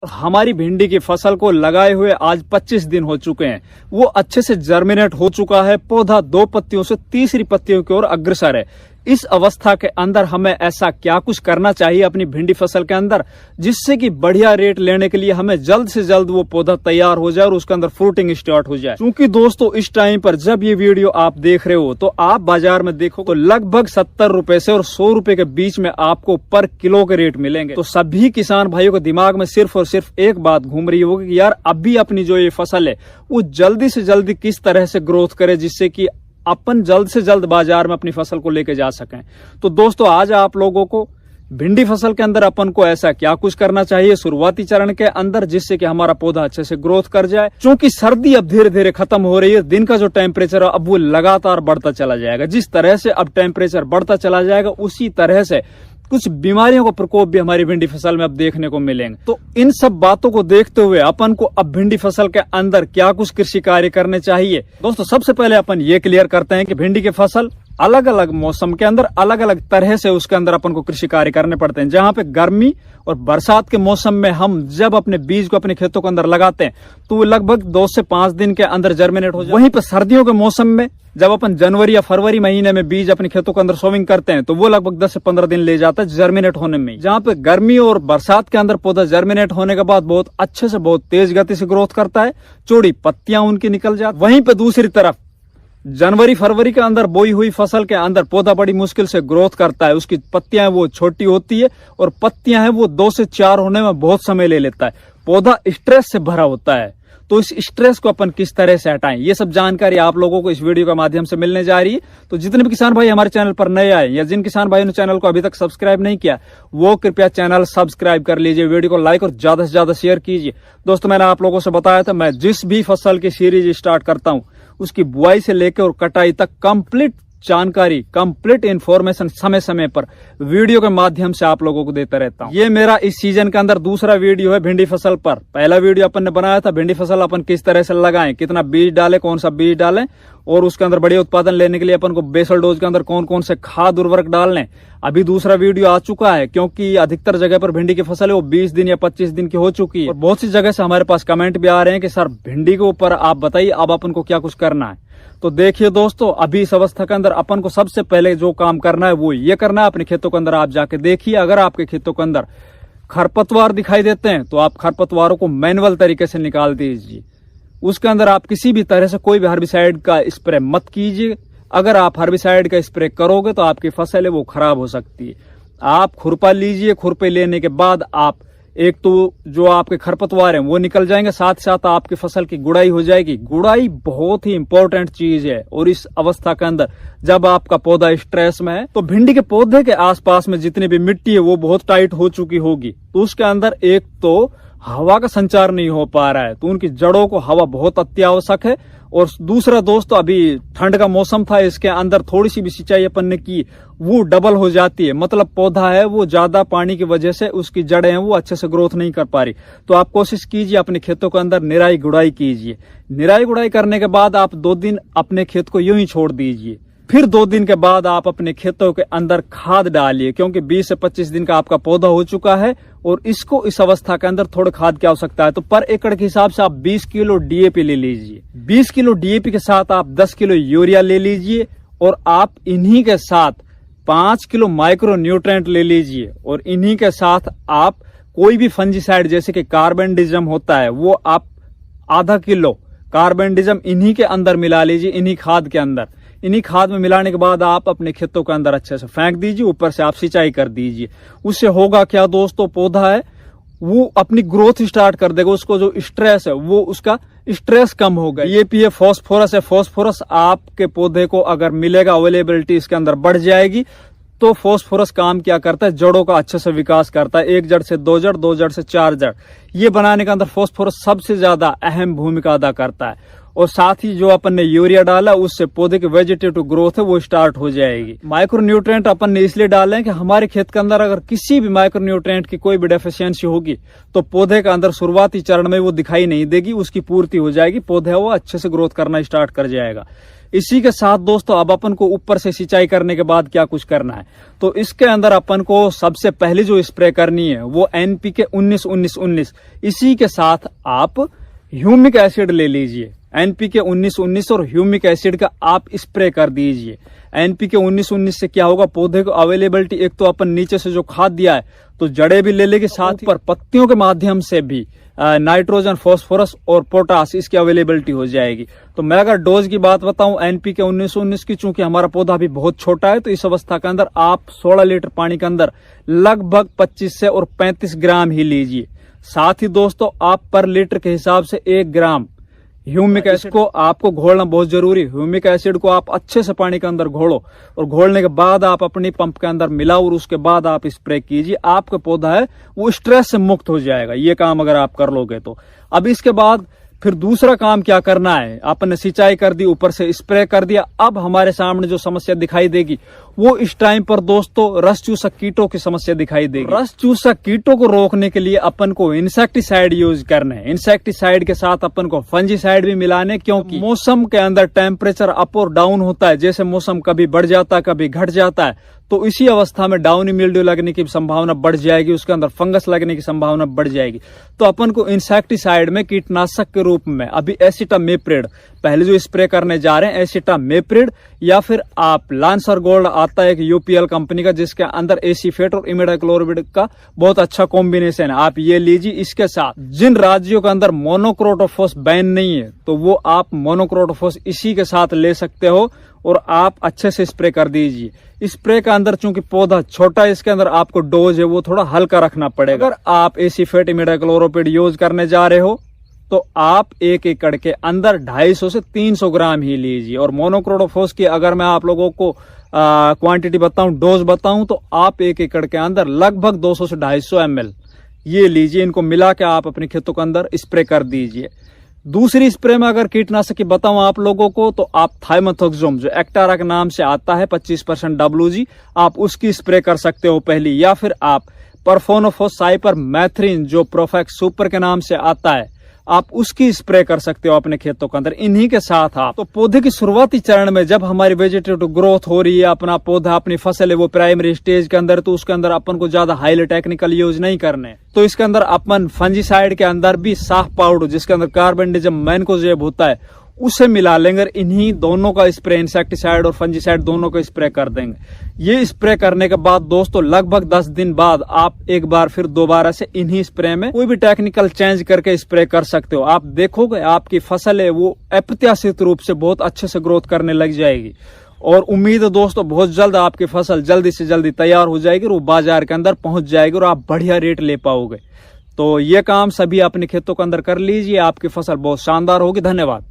हमारी भिंडी की फसल को लगाए हुए आज 25 दिन हो चुके हैं। वो अच्छे से जर्मिनेट हो चुका है। पौधा 2 पत्तियों से तीसरी पत्तियों की ओर अग्रसर है। इस अवस्था के अंदर हमें ऐसा क्या कुछ करना चाहिए अपनी भिंडी फसल के अंदर, जिससे कि बढ़िया रेट लेने के लिए हमें जल्द से जल्द वो पौधा तैयार हो जाए और उसके अंदर फ्रूटिंग स्टार्ट हो जाए। क्योंकि दोस्तों इस टाइम पर जब ये वीडियो आप देख रहे हो तो आप बाजार में देखो तो लगभग 70 रुपए से और 100 रुपए के बीच में आपको पर किलो के रेट मिलेंगे। तो सभी किसान भाइयों के दिमाग में सिर्फ और सिर्फ एक बात घूम रही होगी कि यार अभी अपनी जो ये फसल है वो जल्दी से जल्दी किस तरह से ग्रोथ करे जिससे कि अपन जल्द से जल्द बाजार में अपनी फसल को लेके जा सकें। तो दोस्तों आज आप लोगों को भिंडी फसल के अंदर अपन को ऐसा क्या कुछ करना चाहिए शुरुआती चरण के अंदर जिससे कि हमारा पौधा अच्छे से ग्रोथ कर जाए। क्योंकि सर्दी अब धीरे धीरे खत्म हो रही है, दिन का जो टेम्परेचर है अब वो लगातार बढ़ता चला जाएगा। जिस तरह से अब टेम्परेचर बढ़ता चला जाएगा उसी तरह से कुछ बीमारियों का प्रकोप भी हमारी भिंडी फसल में अब देखने को मिलेंगे। तो इन सब बातों को देखते हुए अपन को अब भिंडी फसल के अंदर क्या कुछ कृषि कार्य करने चाहिए। दोस्तों सबसे पहले अपन ये क्लियर करते हैं कि भिंडी की फसल अलग अलग मौसम के अंदर अलग अलग तरह से उसके अंदर अपन को कृषि कार्य करने पड़ते हैं। जहाँ पे गर्मी और बरसात के मौसम में हम जब अपने बीज को अपने खेतों के अंदर लगाते हैं तो वो लगभग 2 से 5 दिन के अंदर जर्मिनेट हो जाए। वहीं पे सर्दियों के मौसम में जब अपन जनवरी या फरवरी महीने में बीज अपने खेतों के अंदर सोविंग करते हैं तो वो लगभग 10 से 15 दिन ले जाता है जर्मिनेट होने में। जहाँ पे गर्मी और बरसात के अंदर पौधा जर्मिनेट होने के बाद बहुत अच्छे से बहुत तेज गति से ग्रोथ करता है, चौड़ी पत्तियां उनकी निकल जाती। वहीं पे दूसरी तरफ जनवरी फरवरी के अंदर बोई हुई फसल के अंदर पौधा बड़ी मुश्किल से ग्रोथ करता है। उसकी पत्तियां वो छोटी होती है और पत्तियां हैं वो 2 से 4 होने में बहुत समय ले लेता है। पौधा स्ट्रेस से भरा होता है। तो इस स्ट्रेस को अपन किस तरह से हटाएं, ये सब जानकारी आप लोगों को इस वीडियो के माध्यम से मिलने जा रही है। तो जितने भी किसान भाई हमारे चैनल पर नए आए या जिन किसान भाइयों ने चैनल को अभी तक सब्सक्राइब नहीं किया वो कृपया चैनल सब्सक्राइब कर लीजिए, वीडियो को लाइक और ज्यादा से ज्यादा शेयर कीजिए। दोस्तों मैंने आप लोगों से बताया था मैं जिस भी फसल की सीरीज स्टार्ट करता हूं उसकी बुआई से लेकर और कटाई तक कंप्लीट जानकारी, कंप्लीट इन्फॉर्मेशन समय समय पर वीडियो के माध्यम से आप लोगों को देता रहता हूं। ये मेरा इस सीजन के अंदर दूसरा वीडियो है भिंडी फसल पर। पहला वीडियो अपन ने बनाया था भिंडी फसल अपन किस तरह से लगाएं, कितना बीज डालें, कौन सा बीज डालें और उसके अंदर बढ़िया उत्पादन लेने के लिए अपन को बेसल डोज के अंदर कौन कौन से खाद उर्वरक डालने। अभी दूसरा वीडियो आ चुका है क्योंकि अधिकतर जगह पर भिंडी की फसल है वो 20 दिन या 25 दिन की हो चुकी है। और बहुत सी जगह से हमारे पास कमेंट भी आ रहे हैं कि सर भिंडी के ऊपर आप बताइए अब अपन को क्या कुछ करना है। तो देखिए दोस्तों अभी इस अवस्था के अंदर अपन को सबसे पहले जो काम करना है वो ये करना है, अपने खेतों के अंदर आप जाके देखिए। अगर आपके खेतों के अंदर खरपतवार दिखाई देते हैं तो आप खरपतवारों को मैनुअल तरीके से निकाल दीजिए। उसके अंदर आप किसी भी तरह से कोई भी हर्बिसाइड का स्प्रे मत कीजिए। अगर आप हर्बिसाइड का स्प्रे करोगे तो आपकी फसल है वो खराब हो सकती है। आप खुरपा लीजिए, खुरपे लेने के बाद आप एक तो जो आपके खरपतवार हैं वो निकल जाएंगे, साथ साथ आपकी फसल की गुड़ाई हो जाएगी। गुड़ाई बहुत ही इंपॉर्टेंट चीज है और इस अवस्था के अंदर जब आपका पौधा स्ट्रेस में है तो भिंडी के पौधे के आसपास में जितनी भी मिट्टी है वो बहुत टाइट हो चुकी होगी। तो उसके अंदर एक तो हवा का संचार नहीं हो पा रहा है तो उनकी जड़ों को हवा बहुत अत्यावश्यक है। और दूसरा दोस्तों अभी ठंड का मौसम था, इसके अंदर थोड़ी सी भी सिंचाई अपन ने की वो डबल हो जाती है। मतलब पौधा है वो ज्यादा पानी की वजह से उसकी जड़ें हैं वो अच्छे से ग्रोथ नहीं कर पा रही। तो आप कोशिश कीजिए अपने खेतों के अंदर निराई गुड़ाई कीजिए। निराई गुड़ाई करने के बाद आप 2 दिन अपने खेत को यूं ही छोड़ दीजिए। फिर 2 दिन के बाद आप अपने खेतों के अंदर खाद डालिए क्योंकि 20 से 25 दिन का आपका पौधा हो चुका है और इसको इस अवस्था के अंदर थोड़ा खाद की आवश्यकता है। तो पर एकड़ के हिसाब से आप 20 किलो डीएपी ले लीजिए। 20 किलो डीएपी के साथ आप 10 किलो यूरिया ले लीजिए और आप इन्हीं के साथ 5 किलो माइक्रो न्यूट्रेंट ले लीजिए और इन्हीं के साथ आप कोई भी फंजीसाइड जैसे कि कार्बेंडिज्म होता है वो आप आधा किलो कार्बेंडिज्म इन्हीं के अंदर मिला लीजिए, इन्हीं खाद के अंदर। इन्हीं खाद में मिलाने के बाद आप अपने खेतों के अंदर अच्छे से फेंक दीजिए, ऊपर से आप सिंचाई कर दीजिए। उससे होगा क्या दोस्तों, पौधा है वो अपनी ग्रोथ स्टार्ट कर देगा। उसको जो स्ट्रेस है वो उसका स्ट्रेस कम होगा। ये पीए फॉस्फोरस है, फॉस्फोरस आपके पौधे को अगर मिलेगा अवेलेबिलिटी इसके अंदर बढ़ जाएगी। तो फॉस्फोरस काम क्या करता है, जड़ों का अच्छे से विकास करता है। 1 जड़ से 2 जड़, 2 जड़ से 4 जड़, ये बनाने के अंदर फॉस्फोरस सबसे ज्यादा अहम भूमिका अदा करता है। और साथ ही जो अपन ने यूरिया डाला उससे पौधे की वेजिटेटिव ग्रोथ है वो स्टार्ट हो जाएगी। माइक्रो न्यूट्रिएंट अपन ने इसलिए डाले हैं कि हमारे खेत के अंदर अगर किसी भी माइक्रो न्यूट्रिएंट की कोई भी डेफिशिएंसी होगी तो पौधे के अंदर शुरुआती चरण में वो दिखाई नहीं देगी, उसकी पूर्ति हो जाएगी, पौधा वो अच्छे से ग्रोथ करना स्टार्ट कर जाएगा। इसी के साथ दोस्तों अब अपन को ऊपर से सिंचाई करने के बाद क्या कुछ करना है, तो इसके अंदर अपन को सबसे पहले जो स्प्रे करनी है वो NPK 19-19-19। इसी के साथ आप ह्यूमिक एसिड ले लीजिए, NPK 19-19 और ह्यूमिक एसिड का आप स्प्रे कर दीजिए। NPK 19-19 से क्या होगा, पौधे को अवेलेबिलिटी, एक तो अपन नीचे से जो खाद दिया है तो जड़ें भी ले लेगी, साथ ही पर पत्तियों के माध्यम से भी नाइट्रोजन, फास्फोरस और पोटास इसकी अवेलेबिलिटी हो जाएगी। तो मैं अगर डोज की बात बताऊं NPK 19-19 की, चूंकि हमारा पौधा अभी बहुत छोटा है, तो इस अवस्था के अंदर आप 16 लीटर पानी के अंदर लगभग 25 से और 35 ग्राम ही लीजिए। साथ ही दोस्तों आप पर लीटर के हिसाब से 1 ग्राम ह्यूमिक एसिड को आपको घोलना बहुत जरूरी है। ह्यूमिक एसिड को आप अच्छे से पानी के अंदर घोलो और घोलने के बाद आप अपनी पंप के अंदर मिलाओ और उसके बाद आप स्प्रे कीजिए। आपका पौधा है वो स्ट्रेस से मुक्त हो जाएगा, ये काम अगर आप कर लोगे तो। अब इसके बाद फिर दूसरा काम क्या करना है, आपने सिंचाई कर दी, ऊपर से स्प्रे कर दिया। अब हमारे सामने जो समस्या दिखाई देगी वो इस टाइम पर दोस्तों रस चूसक कीटों की समस्या दिखाई देगी। रस चूसक कीटों को रोकने के लिए अपन को इंसेक्टिसाइड यूज करने हैं। इंसेक्टिसाइड के साथ अपन को फंजीसाइड भी मिलाने, क्योंकि मौसम के अंदर टेम्परेचर अप और डाउन होता है। जैसे मौसम कभी बढ़ जाता है, कभी घट जाता है, तो इसी अवस्था में डाउनी मिल्ड्यू लगने की संभावना बढ़ जाएगी, उसके अंदर फंगस लगने की संभावना बढ़ जाएगी। तो अपन को इंसेक्टिसाइड में कीटनाशक के रूप में अभी एसिटामेप्रिड पहले जो स्प्रे करने जा रहे हैं, एसिटामेप्रिड, या फिर आप लांसर गोल्ड आता है एक UPL कंपनी का, जिसके अंदर एसीफेट और इमिडाक्लोप्रिड का बहुत अच्छा कॉम्बिनेशन है, आप ये लीजिए। इसके साथ जिन राज्यों के अंदर मोनोक्रोटोफॉस बैन नहीं है तो वो आप मोनोक्रोटोफॉस इसी के साथ ले सकते हो और आप अच्छे से स्प्रे कर दीजिए। स्प्रे के अंदर चूंकि पौधा छोटा है, इसके अंदर आपको डोज है वो थोड़ा हल्का रखना पड़ेगा। अगर आप एसीफेट इमिडाक्लोप्रिड यूज करने जा रहे हो तो आप 1 एकड़ के अंदर 250 से 300 ग्राम ही लीजिए। और मोनोक्रोटोफॉस की अगर मैं आप लोगों को क्वांटिटी बताऊं, डोज बताऊं, तो आप 1 एकड़ के अंदर लगभग 200 से 250 ml ये लीजिए। इनको मिला के आप अपने खेतों के अंदर स्प्रे कर दीजिए। दूसरी स्प्रे में अगर कीटनाशक की बताऊं आप लोगों को, तो आप थाइमेथोक्सोम जो एक्टारा के नाम से आता है 25% WG, आप उसकी स्प्रे कर सकते हो पहली, या फिर आप परफोनोफॉस साइपरमेथ्रिन जो प्रोफेक्स सुपर के नाम से आता है, आप उसकी स्प्रे कर सकते हो अपने खेतों के अंदर। इन्हीं के साथ आप तो पौधे की शुरुआती चरण में जब हमारी वेजिटेटिव ग्रोथ हो रही है, अपना पौधा अपनी फसल है वो प्राइमरी स्टेज के अंदर, तो उसके अंदर अपन को ज्यादा हाईली टेक्निकल यूज नहीं करने। तो इसके अंदर अपन फंजीसाइड के अंदर भी साफ पाउडर जिसके अंदर कार्बेंडिजम मैनकोजेब होता है उसे मिला लेंगे। इन्हीं दोनों का स्प्रे, इंसेक्टिसाइड और फंजीसाइड दोनों का स्प्रे कर देंगे। ये स्प्रे करने के बाद दोस्तों लगभग 10 दिन बाद आप एक बार फिर दोबारा से इन्हीं स्प्रे में कोई भी टेक्निकल चेंज करके स्प्रे कर सकते हो। आप देखोगे आपकी फसल है वो अप्रत्याशित रूप से बहुत अच्छे से ग्रोथ करने लग जाएगी। और उम्मीद है दोस्तों बहुत जल्द आपकी फसल जल्दी से जल्दी तैयार हो जाएगी और वो बाजार के अंदर पहुंच जाएगी और आप बढ़िया रेट ले पाओगे। तो ये काम सभी अपने खेतों के अंदर कर लीजिए, आपकी फसल बहुत शानदार होगी। धन्यवाद।